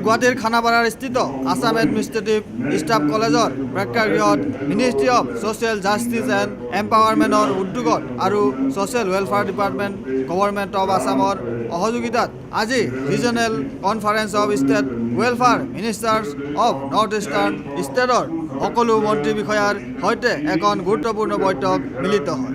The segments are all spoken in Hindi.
গুৱাহাটীৰ খানাপাৰাৰ স্থিত আসাম এডমিনিষ্ট্ৰেটিভ ষ্টাফ কলেজৰ প্ৰেক্ষাগৃহত ministry of social justice and এম্পাৱাৰমেণ্টৰ উদ্যোগত আৰু social welfare department government of আসামৰ সহযোগিতাত আজি regional conference of state welfare ministers of north eastern ষ্টেটৰ সকলো মন্ত্ৰী বিষয়াৰ সৈতে এখন গুৰুত্বপূৰ্ণ বৈঠক মিলিত হয়।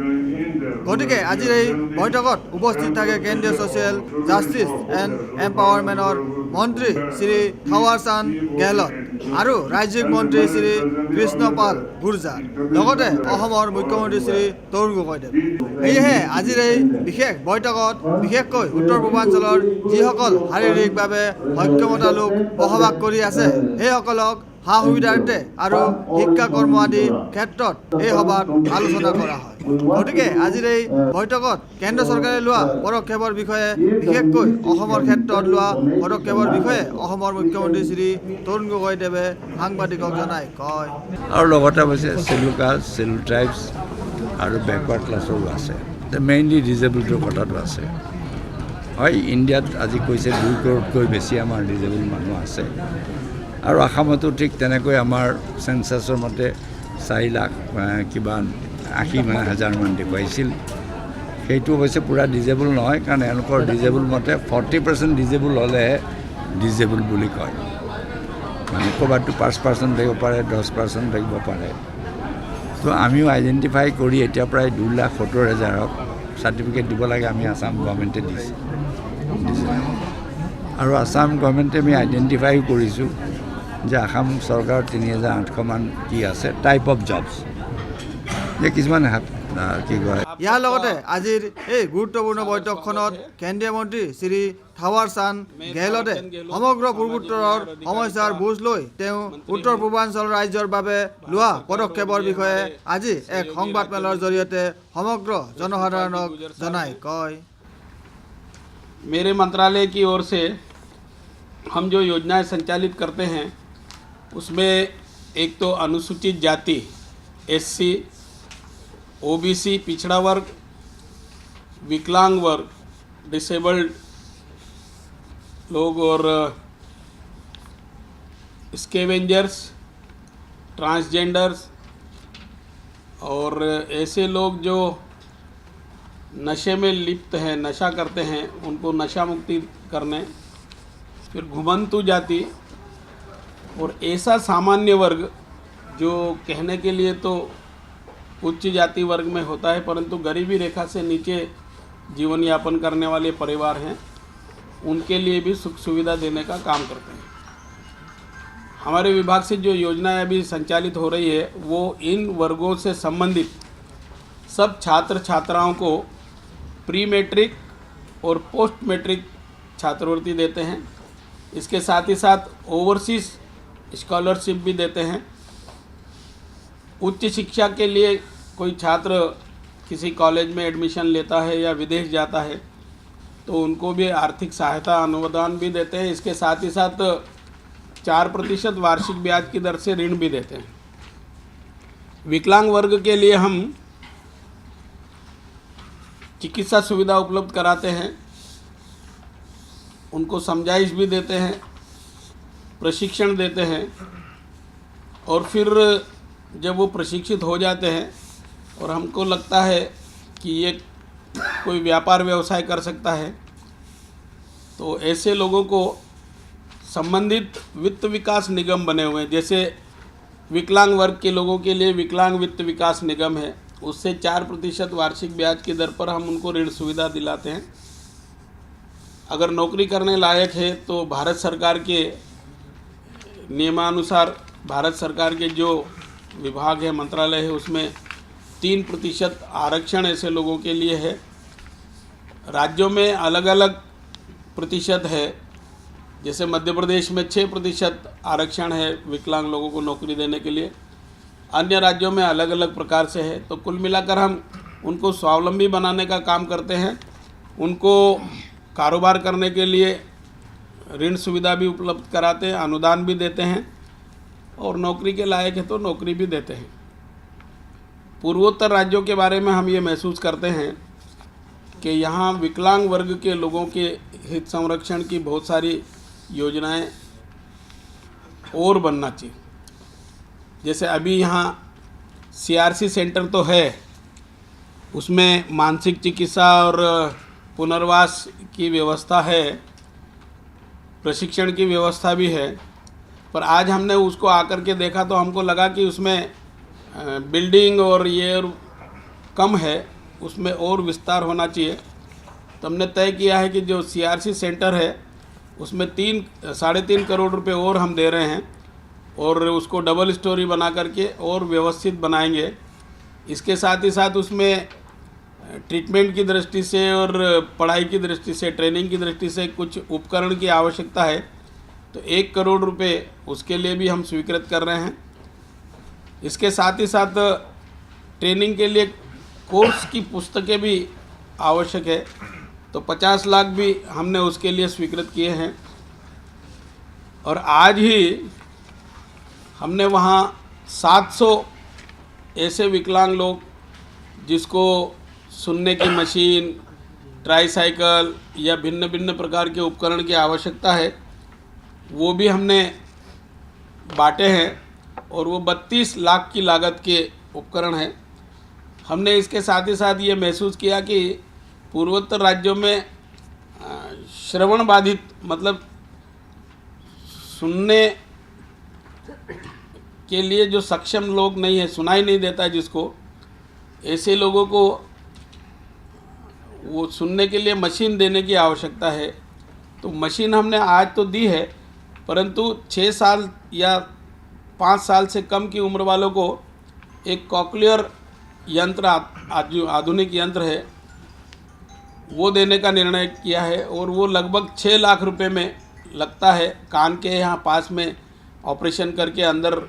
গতিকে আজিৰ এই বৈঠকত উপস্থিত থাকে কেন্দ্ৰীয় ছ'চিয়েল জাষ্টিছ এণ্ড এম্পাৱাৰমেণ্টৰ মন্ত্ৰী শ্ৰী থাৱাৰ চান্দ গেহলট আৰু ৰাজ্যিক মন্ত্ৰী শ্ৰী কৃষ্ণপাল গুৰজাৰ লগতে অসমৰ মুখ্যমন্ত্ৰী শ্ৰী তৰুণ গগৈদেৱ। সেয়েহে আজিৰ এই বিশেষ বৈঠকত বিশেষকৈ উত্তৰ পূৰ্বাঞ্চলৰ যিসকল শাৰীৰিকভাৱে সক্ষমতা লোক বসবাস কৰি আছে সেইসকলক সা সুবিধাৰ্থে আৰু শিক্ষা কৰ্ম আদি ক্ষেত্ৰত এই সভাত আলোচনা কৰা হয়। গতিকে আজিৰ এই বৈঠকত কেন্দ্ৰ চৰকাৰে লোৱা পদক্ষেপৰ বিষয়ে বিশেষকৈ অসমৰ ক্ষেত্ৰত লোৱা পদক্ষেপৰ বিষয়ে অসমৰ মুখ্যমন্ত্ৰী শ্ৰী তৰুণ গগৈদেৱে সাংবাদিকক জনাই কয়। আৰু লগতে অৱশ্যে চেডুল কাষ্ট, চেডুল ট্ৰাইবছ আৰু বেকৱাৰ্ড ক্লাছৰো আছে, মেইনলি ডিজেবলটোৰ কথাটো আছে। হয়, ইণ্ডিয়াত আজি কৈছে 2 কৰোৰতকৈ বেছি আমাৰ ডিজেবল মানুহ আছে আৰু অসমতো ঠিক তেনেকৈ আমাৰ চেঞ্চাছৰ মতে 4 লাখ কিবা 80,000 দেখুৱাইছিল। সেইটো অৱশ্যে পূৰা ডিজেবল নহয়, কাৰণ এওঁলোকৰ ডিজেবল মতে 40% ডিজেবল হ'লে ডিজেবল বুলি কয়। মানে ক'ৰবাততো 5% থাকিব পাৰে, 10% থাকিব পাৰে। তো আমিও আইডেণ্টিফাই কৰি এতিয়া প্ৰায় 2,70,000ক চাৰ্টিফিকেট দিব লাগে। আমি আসাম গভৰ্ণমেণ্টে দিছে আৰু আসাম গভৰ্ণমেণ্টে আমি আইডেণ্টিফাইও কৰিছোঁ যে অসম চৰকাৰৰ 3,800মান কি আছে টাইপ অফ জবছ, যে কিছুমান কি কয়। ইয়াৰ লগতে আজিৰ এই গুৰুত্বপূৰ্ণ বৈঠকখনত কেন্দ্ৰীয় মন্ত্ৰী শ্ৰী থাৱাৰ চান্দ গেহলটে সমগ্ৰ পূৰ্বোত্তৰৰ সমস্যাৰ বুজ লৈ তেওঁ উত্তৰ পূৰ্বাঞ্চল ৰাজ্যৰ বাবে লোৱা পদক্ষেপৰ বিষয়ে আজি এক সংবাদমেলৰ জৰিয়তে সমগ্ৰ জনসাধাৰণক জনাই কয়। मेरे मंत्रालय की ओर से हम जो योजनाएं संचालित करते हैं उसमें एक तो अनुसूचित जाति, SC, OBC, पिछड़ा वर्ग, विकलांग वर्ग, डिसेबल्ड लोग और स्केवेंजर्स, ट्रांसजेंडर्स और ऐसे लोग जो नशे में लिप्त हैं, नशा करते हैं, उनको नशा मुक्ति करने, फिर घुमंतु जाति और ऐसा सामान्य वर्ग जो कहने के लिए तो उच्च जाति वर्ग में होता है परंतु गरीबी रेखा से नीचे जीवन यापन करने वाले परिवार हैं, उनके लिए भी सुख सुविधा देने का काम करते हैं। हमारे विभाग से जो योजनाएं अभी संचालित हो रही है वो इन वर्गों से संबंधित सब छात्र छात्राओं को प्री मैट्रिक और पोस्ट मैट्रिक छात्रवृत्ति देते हैं। इसके साथ ही साथ ओवरसीज स्कॉलरशिप भी देते हैं। उच्च शिक्षा के लिए कोई छात्र किसी कॉलेज में एडमिशन लेता है या विदेश जाता है तो उनको भी आर्थिक सहायता अनुदान भी देते हैं। इसके साथ ही साथ 4% वार्षिक ब्याज की दर से ऋण भी देते हैं। विकलांग वर्ग के लिए हम चिकित्सा सुविधा उपलब्ध कराते हैं, उनको समझाइश भी देते हैं, प्रशिक्षण देते हैं और फिर जब वो प्रशिक्षित हो जाते हैं और हमको लगता है कि ये कोई व्यापार व्यवसाय कर सकता है तो ऐसे लोगों को संबंधित वित्त विकास निगम बने हुए हैं। जैसे विकलांग वर्ग के लोगों के लिए विकलांग वित्त विकास निगम है, उससे 4% वार्षिक ब्याज की दर पर हम उनको ऋण सुविधा दिलाते हैं। अगर नौकरी करने लायक है तो भारत सरकार के नियमानुसार भारत सरकार के जो विभाग है, मंत्रालय है, उसमें 3% आरक्षण ऐसे लोगों के लिए है। राज्यों में अलग अलग प्रतिशत है, जैसे मध्य प्रदेश में 6% आरक्षण है विकलांग लोगों को नौकरी देने के लिए, अन्य राज्यों में अलग अलग प्रकार से है। तो कुल मिलाकर हम उनको स्वावलंबी बनाने का काम करते हैं, उनको कारोबार करने के लिए ऋण सुविधा भी उपलब्ध कराते हैं, अनुदान भी देते हैं और नौकरी के लायक है तो नौकरी भी देते हैं। पूर्वोत्तर राज्यों के बारे में हम ये महसूस करते हैं कि यहाँ विकलांग वर्ग के लोगों के हित संरक्षण की बहुत सारी योजनाएं और बनना चाहिए। जैसे अभी यहाँ CRC सेंटर तो है, उसमें मानसिक चिकित्सा और पुनर्वास की व्यवस्था है, प्रशिक्षण की व्यवस्था भी है, पर आज हमने उसको आकर के देखा तो हमको लगा कि उसमें बिल्डिंग और ये और कम है, उसमें और विस्तार होना चाहिए। तो हमने तय किया है कि जो CRC सेंटर है उसमें 3-3.5 करोड़ रुपए और हम दे रहे हैं और उसको डबल स्टोरी बना करके और व्यवस्थित बनाएंगे। इसके साथ ही साथ उसमें ट्रीटमेंट की दृष्टि से और पढ़ाई की दृष्टि से, ट्रेनिंग की दृष्टि से कुछ उपकरण की आवश्यकता है, तो 1 करोड़ रुपए उसके लिए भी हम स्वीकृत कर रहे हैं। इसके साथ ही साथ ट्रेनिंग के लिए कोर्स की पुस्तकें भी आवश्यक है, तो 50 लाख भी हमने उसके लिए स्वीकृत किए हैं। और आज ही हमने वहाँ 700 ऐसे विकलांग लोग जिसको सुनने की मशीन, ट्राईसाइकिल या भिन्न भिन्न प्रकार के उपकरण की आवश्यकता है, वो भी हमने बांटे हैं और वो 32 लाख की लागत के उपकरण हैं। हमने इसके साथ ही साथ ये महसूस किया कि पूर्वोत्तर राज्यों में श्रवण बाधित, मतलब सुनने के लिए जो सक्षम लोग नहीं है, सुनाई नहीं देता जिसको, ऐसे लोगों को वो सुनने के लिए मशीन देने की आवश्यकता है। तो मशीन हमने आज तो दी है, परंतु 6 साल या 5 साल से कम की उम्र वालों को एक कॉक्लियर यंत्र, आधुनिक यंत्र है, वो देने का निर्णय किया है और वो लगभग 6 लाख रुपए में लगता है। कान के यहाँ पास में ऑपरेशन करके अंदर,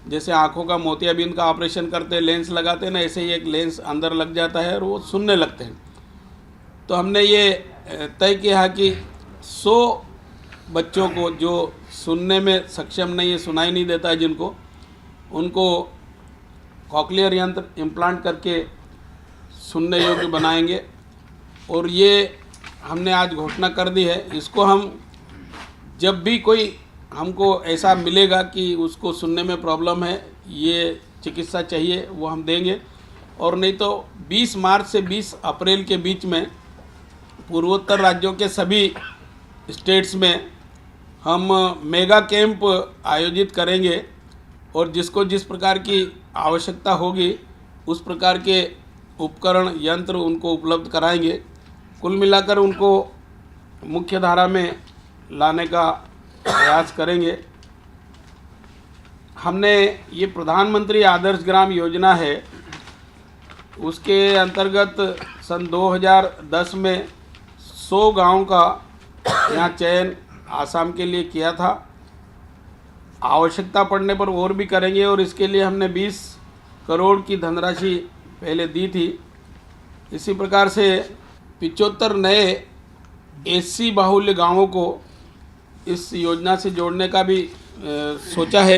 जैसे आँखों का मोतियाबिंद का ऑपरेशन करते लेंस लगाते हैं ना, ऐसे ही एक लेंस अंदर लग जाता है और वो सुनने लगते हैं। तो हमने ये तय किया कि 100 बच्चों को जो सुनने में सक्षम नहीं है, सुनाई नहीं देता है जिनको, उनको कॉक्लियर यंत्र इम्प्लांट करके सुनने योग्य बनाएंगे। और ये हमने आज घोषणा कर दी है। इसको हम जब भी कोई हमको ऐसा मिलेगा कि उसको सुनने में प्रॉब्लम है, ये चिकित्सा चाहिए, वो हम देंगे। और नहीं तो 20 मार्च से 20 अप्रैल के बीच में पूर्वोत्तर राज्यों के सभी स्टेट्स में हम मेगा कैंप आयोजित करेंगे और जिसको जिस प्रकार की आवश्यकता होगी उस प्रकार के उपकरण, यंत्र उनको उपलब्ध कराएंगे। कुल मिलाकर उनको मुख्य धारा में लाने का प्रयास करेंगे। हमने ये प्रधानमंत्री आदर्श ग्राम योजना है, उसके अंतर्गत सन 2010 में 100 गांव का यहाँ चयन आसाम के लिए किया था। आवश्यकता पड़ने पर और भी करेंगे और इसके लिए हमने 20 करोड़ की धनराशि पहले दी थी। इसी प्रकार से 75 नए SC बाहुल्य गांवों को इस योजना से जोड़ने का भी सोचा है।